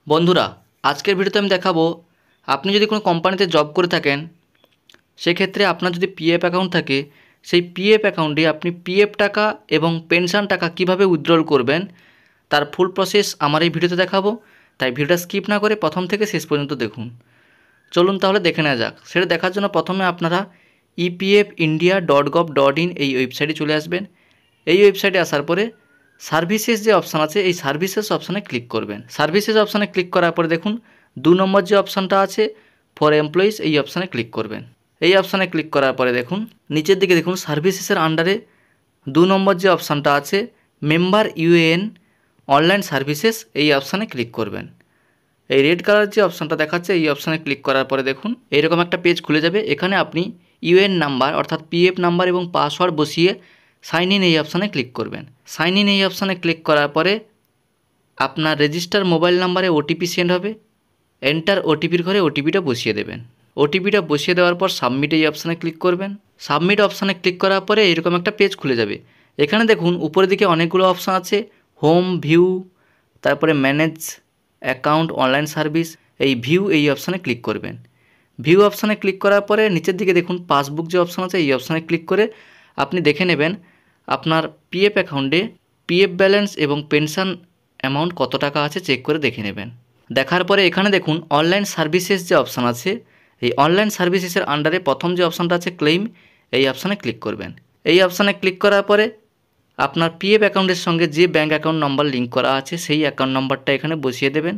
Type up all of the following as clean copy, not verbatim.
বন্ধুরা, আজকের ভিডিওতে আমি দেখাবো আপনি যদি কোনো কোম্পানিতে জব করে থাকেন, সেক্ষেত্রে আপনার যদি পিএফ অ্যাকাউন্ট থাকে, সেই পিএফ অ্যাকাউন্টে আপনি পিএফ টাকা এবং পেনশন টাকা কিভাবে উইথড্রল করবেন তার ফুল প্রসেস আমার এই ভিডিওতে দেখাবো। তাই ভিডিওটা স্কিপ না করে প্রথম থেকে শেষ পর্যন্ত দেখুন। চলুন তাহলে দেখে নেওয়া যাক। সেটা দেখার জন্য প্রথমে আপনারা epfindia.gov.in এই ওয়েবসাইটে চলে আসবেন। এই ওয়েবসাইটে আসার পরে সার্ভিসেস যে অপশান আছে, এই সার্ভিসেস অপশানে ক্লিক করবেন। সার্ভিসেস অপশানে ক্লিক করার পরে দেখুন 2 নম্বর যে অপশানটা আছে ফর এমপ্লয়িজ, এই অপশানে ক্লিক করবেন। এই অপশানে ক্লিক করার পরে দেখুন নিচের দিকে দেখুন সার্ভিসেসের আন্ডারে 2 নম্বর যে অপশানটা আছে মেম্বার ইউএএন অনলাইন সার্ভিসেস, এই অপশানে ক্লিক করবেন। এই রেড কালার যে অপশানটা দেখাচ্ছে এই অপশানে ক্লিক করার পরে দেখুন এইরকম একটা পেজ খুলে যাবে। এখানে আপনি ইউএন নাম্বার অর্থাৎ পিএফ নাম্বার এবং পাসওয়ার্ড বসিয়ে সাইন ইন এই অপশানে ক্লিক করবেন। সাইন ইন এই অপশানে ক্লিক করার পরে আপনার রেজিস্টার মোবাইল নাম্বারে ওটিপি সেন্ড হবে। এন্টার ওটিপির ঘরে ওটিপিটা বসিয়ে দেবেন। ওটিপিটা বসিয়ে দেওয়ার পর সাবমিট এই অপশানে ক্লিক করবেন। সাবমিট অপশানে ক্লিক করার পরে এরকম একটা পেজ খুলে যাবে। এখানে দেখুন উপরের দিকে অনেকগুলো অপশান আছে, হোম, ভিউ, তারপরে ম্যানেজ অ্যাকাউন্ট, অনলাইন সার্ভিস। এই ভিউ এই অপশানে ক্লিক করবেন। ভিউ অপশানে ক্লিক করার পরে নিচের দিকে দেখুন পাসবুক যে অপশান আছে এই অপশানে ক্লিক করে আপনি দেখে নেবেন আপনার পিএফ অ্যাকাউন্টে পিএফ ব্যালেন্স এবং পেনশন অ্যামাউন্ট কত টাকা আছে চেক করে দেখে নেবেন। দেখার পরে এখানে দেখুন অনলাইন সার্ভিসেস যে অপশান আছে, এই অনলাইন সার্ভিসেসের আন্ডারে প্রথম যে অপশানটা আছে ক্লেইম, এই অপশানে ক্লিক করবেন। এই অপশানে ক্লিক করার পরে আপনার পিএফ অ্যাকাউন্টের সঙ্গে যে ব্যাঙ্ক অ্যাকাউন্ট নম্বর লিঙ্ক করা আছে সেই অ্যাকাউন্ট নম্বরটা এখানে বসিয়ে দেবেন।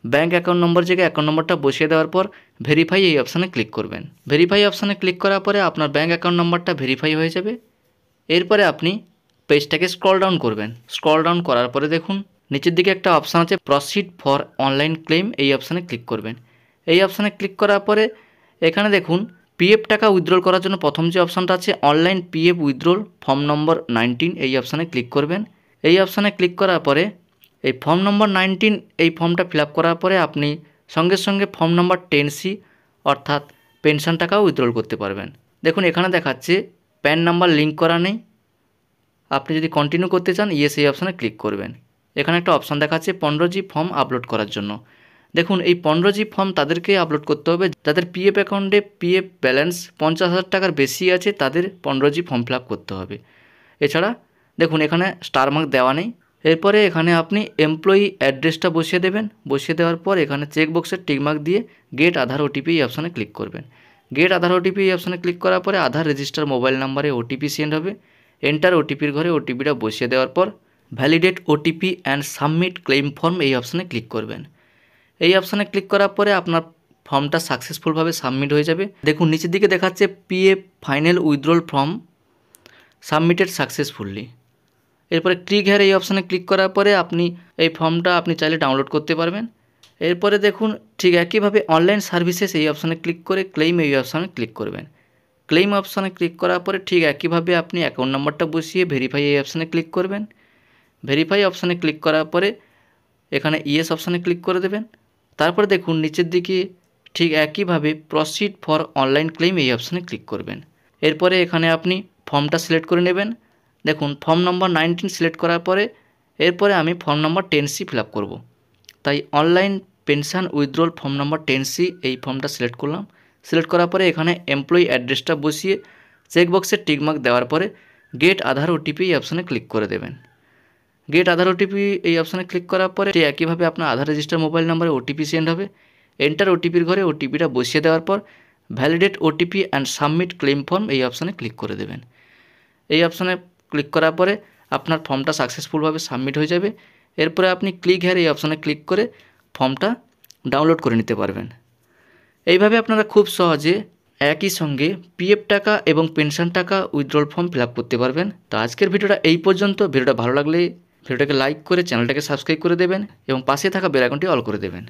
ব্যাঙ্ক অ্যাকাউন্ট নম্বর জায়গায় অ্যাকাউন্ট নম্বরটা বসিয়ে দেওয়ার পর ভেরিফাই এই অপশানে ক্লিক করবেন। ভেরিফাই অপশানে ক্লিক করার পরে আপনার ব্যাঙ্ক অ্যাকাউন্ট নম্বরটা ভেরিফাই হয়ে যাবে। এরপরে আপনি পেজটাকে স্ক্রল ডাউন করবেন। স্ক্রল ডাউন করার পরে দেখুন নিচের দিকে একটা অপশান আছে প্রসিড ফর অনলাইন ক্লেম, এই অপশানে ক্লিক করবেন। এই অপশানে ক্লিক করার পরে এখানে দেখুন পিএফ টাকা উইথড্রল করার জন্য প্রথম যে অপশানটা আছে অনলাইন পিএফ উইথড্রল ফর্ম নম্বর 19, এই অপশানে ক্লিক করবেন। এই অপশানে ক্লিক করার পরে এই ফর্ম নম্বর 19 এই ফর্মটা ফিল আপ করার পরে আপনি সঙ্গে সঙ্গে ফর্ম নম্বর 10C অর্থাৎ পেনশন টাকাও উইথড্রল করতে পারবেন। দেখুন এখানে দেখাচ্ছে প্যান নাম্বার লিঙ্ক করা নেই। আপনি যদি কন্টিনিউ করতে চান ইয়েস এই অপশানে ক্লিক করবেন। এখানে একটা অপশান দেখাচ্ছে 15G ফর্ম আপলোড করার জন্য। দেখুন এই 15G ফর্ম তাদেরকে আপলোড করতে হবে যাদের পিএফ অ্যাকাউন্টে পিএফ ব্যালেন্স 50,000 টাকার বেশি আছে, তাদের 15G ফর্ম ফিল আপ করতে হবে। এছাড়া দেখুন এখানে স্টার মার্ক দেওয়া নেই। এরপরে এখানে আপনি এমপ্লয়ি অ্যাড্রেসটা বসিয়ে দেবেন। বসিয়ে দেওয়ার পর এখানে চেক বক্সের টিকমার্ক দিয়ে গেট আধার ওটিপি এই অপশানে ক্লিক করবেন। গেট আধার ওটিপি এই অপশানে ক্লিক করার পরে আধার রেজিস্টার মোবাইল নাম্বারে ওটিপি সেন্ড হবে। এন্টার ওটিপির ঘরে ওটিপিটা বসিয়ে দেওয়ার পর validate OTP and submit claim form এই অপশানে ক্লিক করবেন। এই অপশানে ক্লিক করার পরে আপনার ফর্মটা সাকসেসফুলভাবে সাবমিট হয়ে যাবে। দেখুন নিচের দিকে দেখাচ্ছে PF final withdrawal form submitted successfully. এরপরে ক্লিক হেয়ার এই অপশানে ক্লিক করার পরে আপনি এই ফর্মটা আপনি চাইলে ডাউনলোড করতে পারবেন। এরপরে দেখুন ঠিক একইভাবে অনলাইন সার্ভিসেস এই অপশানে ক্লিক করে ক্লেইম এই অপশানে ক্লিক করবেন। ক্লেইম অপশানে ক্লিক করার পরে ঠিক একইভাবে আপনি অ্যাকাউন্ট নাম্বারটা বসিয়ে ভেরিফাই এই অপশানে ক্লিক করবেন। ভেরিফাই অপশানে ক্লিক করার পরে এখানে ইয়েস অপশানে ক্লিক করে দেবেন। তারপরে দেখুন নিচের দিকে ঠিক একইভাবে প্রসিড ফর অনলাইন ক্লেম এই অপশানে ক্লিক করবেন। এরপরে এখানে আপনি ফর্মটা সিলেক্ট করে নেবেন। দেখুন ফর্ম নম্বর 19 সিলেক্ট করার পরে এরপরে আমি ফর্ম নম্বর 10C ফিল আপ করবো। তাই অনলাইন পেনশন উইথড্রল ফর্ম নম্বর 10C এই ফর্মটা সিলেক্ট করলাম। সিলেক্ট করার পরে এখানে এমপ্লয়ি অ্যাড্রেসটা বসিয়ে চেকবক্সের টিকমার্ক দেওয়ার পরে গেট আধার ওটিপি এই অপশানে ক্লিক করে দেবেন। গেট আধার ওটিপি এই অপশানে ক্লিক করার পরে একইভাবে আপনার আধার রেজিস্টার মোবাইল নাম্বারে ওটিপি সেন্ড হবে। এন্টার ওটিপির ঘরে ওটিপিটা বসিয়ে দেওয়ার পর validate OTP and submit claim form এই অপশানে ক্লিক করে দেবেন। এই অপশানে ক্লিক করার পরে আপনার ফর্মটা সাকসেসফুলভাবে সাবমিট হয়ে যাবে। এরপরে আপনি ক্লিক হেয়ার এই অপশানে ক্লিক করে ফর্মটা ডাউনলোড করে নিতে পারবেন। এইভাবে আপনারা খুব সহজে একই সঙ্গে পিএফ টাকা এবং পেনশন টাকা উইথড্রল ফর্ম ফিল আপ করতে পারবেন। তো আজকের ভিডিওটা এই পর্যন্ত। ভিডিওটা ভালো লাগলে ভিডিওটাকে লাইক করে চ্যানেলটাকে সাবস্ক্রাইব করে দেবেন এবং পাশে থাকা বেল আইকনটি অল করে দেবেন।